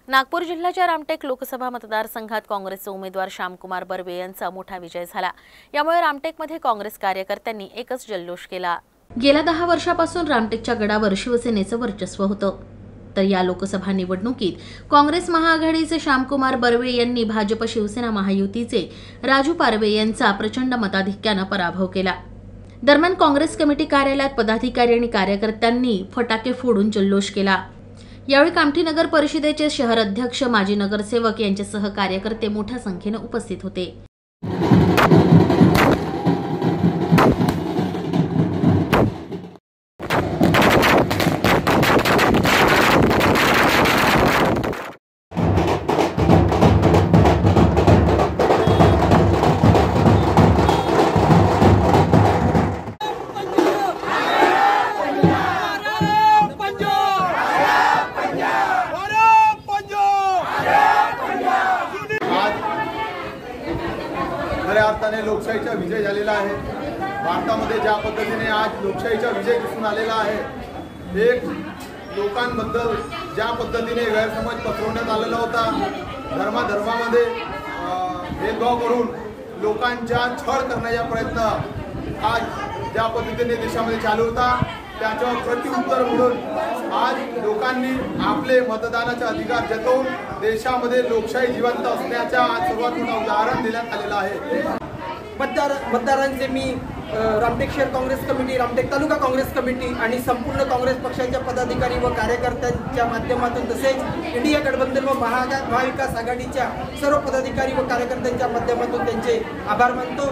नागपूर जिल्ह्याच्या रामटेक लोकसभा मतदारसंघात काँग्रेसचे उमेदवार श्यामकुमार बर्वे यांचा मोठा विजय झाला। यामुळे रामटेकमध्ये काँग्रेस कार्यकर्त्यांनी एकच जल्लोष केला। गेल्या 10 वर्षापासून रामटेकच्या गडावर शिवसेनेचं वर्चस्व होतं। तर या लोकसभा निवडणुकीत काँग्रेस महाआघाडीचे श्यामकुमार बर्वे यांनी भाजप शिवसेना महायुतीचे राजू पारवे यांचा प्रचंड मताधिक्याने पराभव केला। दरम्यान काँग्रेस कमिटी कार्यालयात पदाधिकारी आणि कार्यकर्त्यांनी फटाके फोडून जल्लोष केला। यावेळी कामठी नगर परिषदेचे शहर अध्यक्ष, माजी नगरसेवक यांच्यासह कार्यकर्ते मोठ्या संख्येने उपस्थित होते। खऱ्या अर्थाने लोकशाहीचा विजय झालेला आहे। भारतामध्ये ज्या पद्धतीने आज लोकशाहीचा विजय दिसून आलेला आहे, एक लोकांबद्दल ज्या पद्धतीने गैरसमज पसरवण्यात आलेला होता, धर्मामध्ये भेदभाव करून लोकांचा छळ करण्याचा प्रयत्न आज ज्या पद्धतीने देशामध्ये चालू होता, त्याच्यावर प्रत्युत्तर म्हणून आज लोकांनी आपले मतदानाचा अधिकार जतवून देशामध्ये लोकशाही जिवंत असण्याचा आज सर्वात मोठा उदाहरण देण्यात आलेला आहे। मतदारांचे मी रामटेक शहर काँग्रेस कमिटी, रामटेक तालुका काँग्रेस कमिटी आणि संपूर्ण काँग्रेस पक्षाच्या पदाधिकारी व कार्यकर्त्यांच्या माध्यमातून, तसेच इंडिया गठबंधन व महाविकास आघाडीच्या सर्व पदाधिकारी व कार्यकर्त्यांच्या माध्यमातून त्यांचे आभार मानतो।